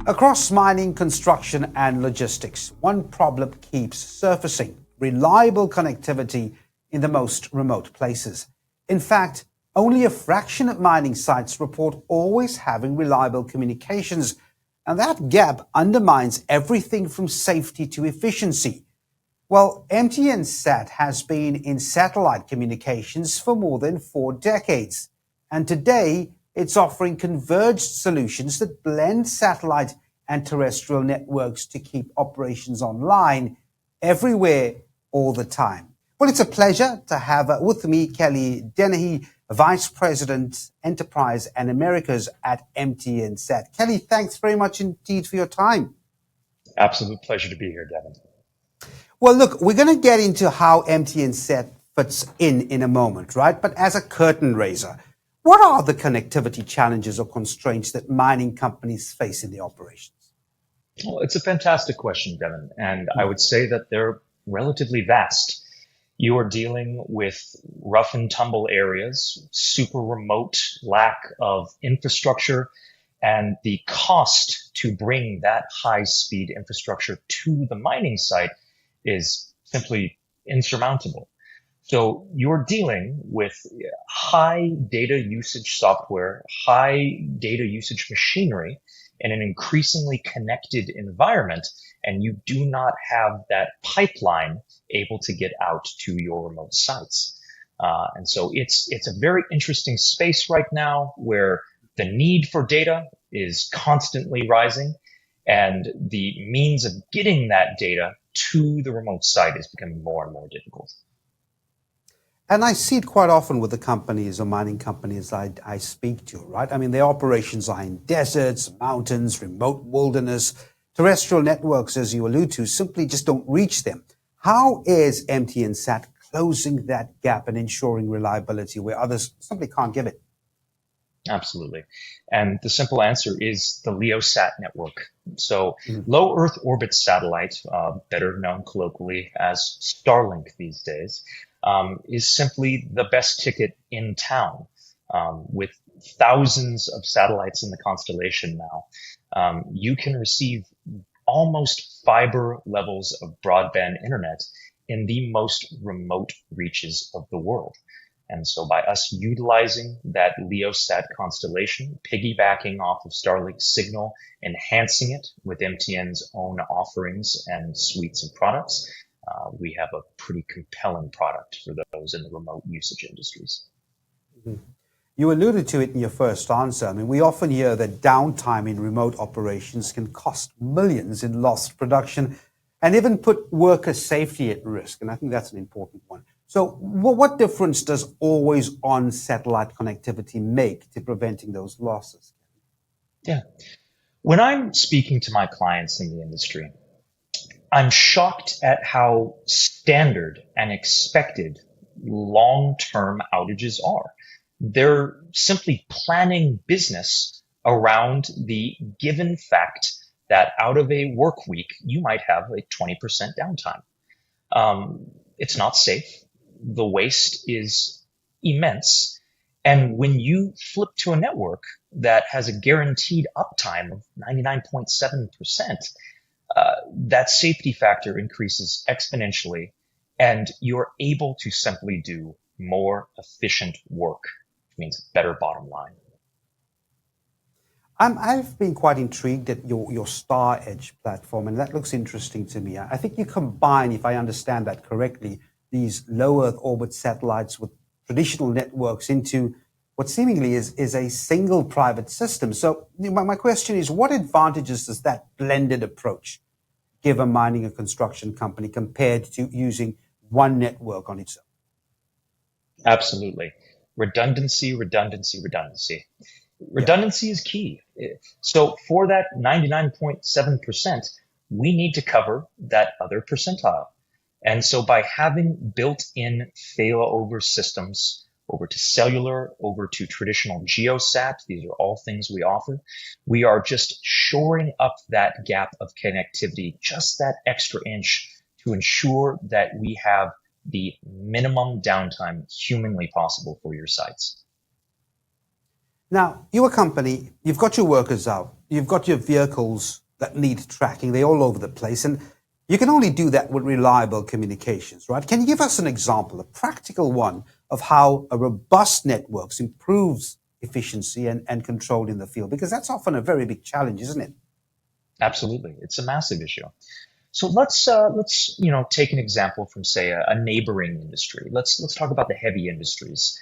Across mining, construction, and logistics, one problem keeps surfacing: reliable connectivity in the most remote places. In fact, only a fraction of mining sites report always having reliable communications, and that gap undermines everything from safety to efficiency. Well, MTN Sat has been in satellite communications for more than 4 decades, and today it's offering converged solutions that blend satellite and terrestrial networks to keep operations online everywhere, all the time. Well, it's a pleasure to have with me Kelly Dennehy, Vice President, Enterprise and Americas at MTN Sat. Kelly, thanks very much indeed for your time. Absolute pleasure to be here, Devin. Well, look, we're going to get into how MTN Sat fits in a moment, right? But as a curtain raiser, what are the connectivity challenges or constraints that mining companies face in their operations? Well, it's a fantastic question, Devin, and I would say that they're relatively vast. You are dealing with rough and tumble areas, super remote, lack of infrastructure, and the cost to bring that high-speed infrastructure to the mining site is simply insurmountable. So you're dealing with high data usage software, high data usage machinery in an increasingly connected environment, and you do not have that pipeline able to get out to your remote sites. And so it's a very interesting space right now where the need for data is constantly rising, and the means of getting that data to the remote site is becoming more and more difficult. And I see it quite often with the companies or mining companies I speak to, right? I mean, their operations are in deserts, mountains, remote wilderness. Terrestrial networks, as you allude to, simply just don't reach them. How is MTN Sat closing that gap and ensuring reliability where others simply can't give it? Absolutely. And the simple answer is the LEOSat network. So low Earth orbit satellite, better known colloquially as Starlink these days, is simply the best ticket in town. With thousands of satellites in the constellation now, you can receive almost fiber levels of broadband internet in the most remote reaches of the world. And so by us utilizing that LEOSat constellation, piggybacking off of Starlink's signal, enhancing it with MTN's own offerings and suites of products, we have a pretty compelling product for those in the remote usage industries. Mm-hmm. You alluded to it in your first answer. I mean, we often hear that downtime in remote operations can cost millions in lost production and even put worker safety at risk. And I think that's an important one. So what difference does always-on satellite connectivity make to preventing those losses? Yeah. When I'm speaking to my clients in the industry, I'm shocked at how standard and expected long-term outages are. They're simply planning business around the given fact that out of a work week, you might have a 20% downtime. It's not safe. The waste is immense. And when you flip to a network that has a guaranteed uptime of 99.7%, that safety factor increases exponentially, and you're able to simply do more efficient work, which means better bottom line. I've been quite intrigued at your Star Edge platform, and that looks interesting to me. I think you combine, if I understand that correctly, these low Earth orbit satellites with traditional networks into what seemingly is a single private system. So my question is, what advantages does that blended approach give a mining and construction company compared to using one network on its own? Absolutely. Redundancy. Redundancy is key. So for that 99.7%, we need to cover that other percentile. And so by having built-in failover systems over to cellular, over to traditional geosat, these are all things we offer, we are just shoring up that gap of connectivity, just that extra inch, to ensure that we have the minimum downtime humanly possible for your sites. Now, you're a company, you've got your workers out you've got your vehicles that need tracking. They're all over the place. And you can only do that with reliable communications, right? Can you give us an example, a practical one, of how a robust networks improves efficiency and control in the field? Because that's often a very big challenge, isn't it? Absolutely. It's a massive issue. So let's take an example from, say, a neighboring industry. Let's talk about the heavy industries,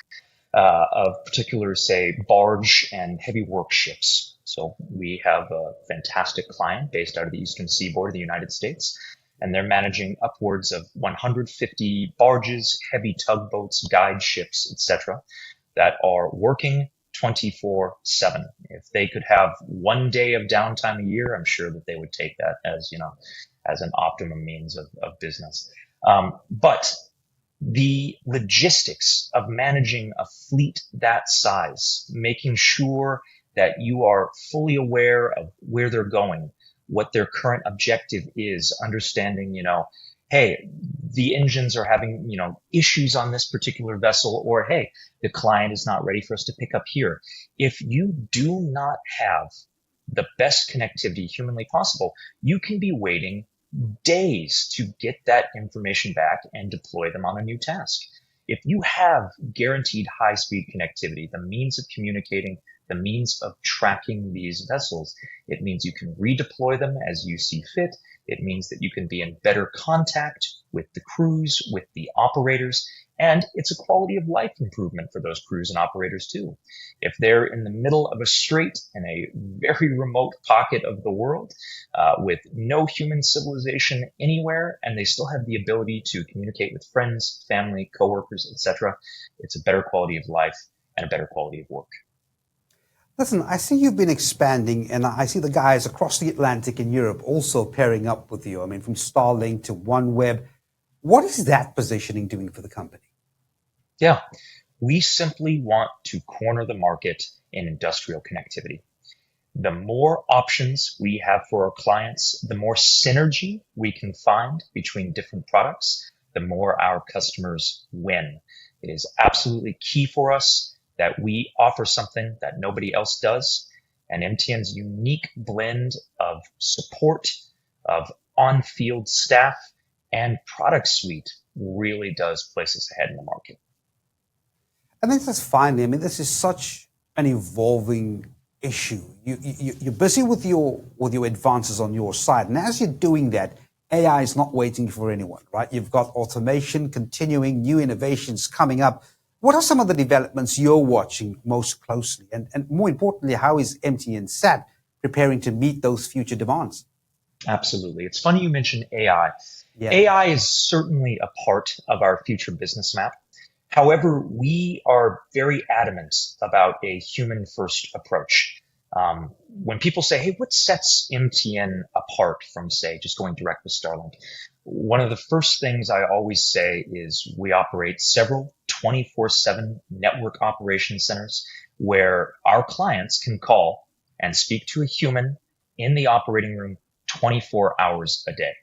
of particular, say, barge and heavy work ships. So we have a fantastic client based out of the eastern seaboard of the United States, and they're managing upwards of 150 barges, heavy tugboats, guide ships, etc., that are working 24/7. If they could have one day of downtime a year, I'm sure that they would take that as, as an optimum means of business. But the logistics of managing a fleet that size, making sure that you are fully aware of where they're going, what their current objective is, understanding, hey, the engines are having, issues on this particular vessel, or hey, the client is not ready for us to pick up here. If you do not have the best connectivity humanly possible, you can be waiting days to get that information back and deploy them on a new task. If you have guaranteed high-speed connectivity, the means of communicating, the means of tracking these vessels, it means you can redeploy them as you see fit. It means that you can be in better contact with the crews, with the operators, and it's a quality of life improvement for those crews and operators too. If they're in the middle of a strait in a very remote pocket of the world, with no human civilization anywhere, and they still have the ability to communicate with friends, family, coworkers, etc., it's a better quality of life and a better quality of work. Listen, I see you've been expanding, and I see the guys across the Atlantic in Europe also pairing up with you. I mean, from Starlink to OneWeb. What is that positioning doing for the company? Yeah, we simply want to corner the market in industrial connectivity. The more options we have for our clients, the more synergy we can find between different products, the more our customers win. It is absolutely key for us that we offer something that nobody else does. And MTN's unique blend of support, of on-field staff, and product suite really does place us ahead in the market. And then just finally, I mean, this is such an evolving issue. You're busy with your advances on your side. And as you're doing that, AI is not waiting for anyone, right? You've got automation continuing, new innovations coming up. What are some of the developments you're watching most closely? And more importantly, how is MTN SAT preparing to meet those future demands? Absolutely. It's funny you mentioned AI. Yeah. AI is certainly a part of our future business map. However, we are very adamant about a human-first approach. When people say, hey, what sets MTN apart from, say, just going direct with Starlink? One of the first things I always say is we operate several 24/7 network operation centers where our clients can call and speak to a human in the operating room 24 hours a day.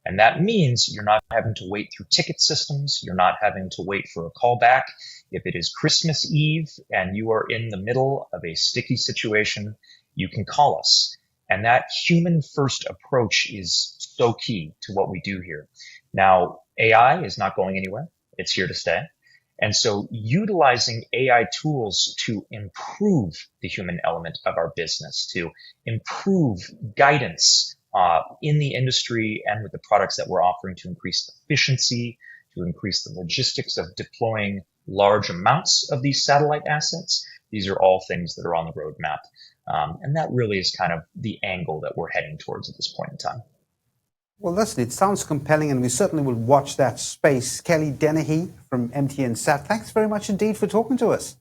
And that means you're not having to wait through ticket systems. You're not having to wait for a call back. If it is Christmas Eve and you are in the middle of a sticky situation, you can call us. And that human first approach is so key to what we do here. Now, AI is not going anywhere. It's here to stay. And so utilizing AI tools to improve the human element of our business, to improve guidance in the industry and with the products that we're offering, to increase efficiency, to increase the logistics of deploying large amounts of these satellite assets. These are all things that are on the roadmap. And that really is kind of the angle that we're heading towards at this point in time. Well, listen, it sounds compelling, and we certainly will watch that space. Kelly Dennehy from MTN SAT, thanks very much indeed for talking to us.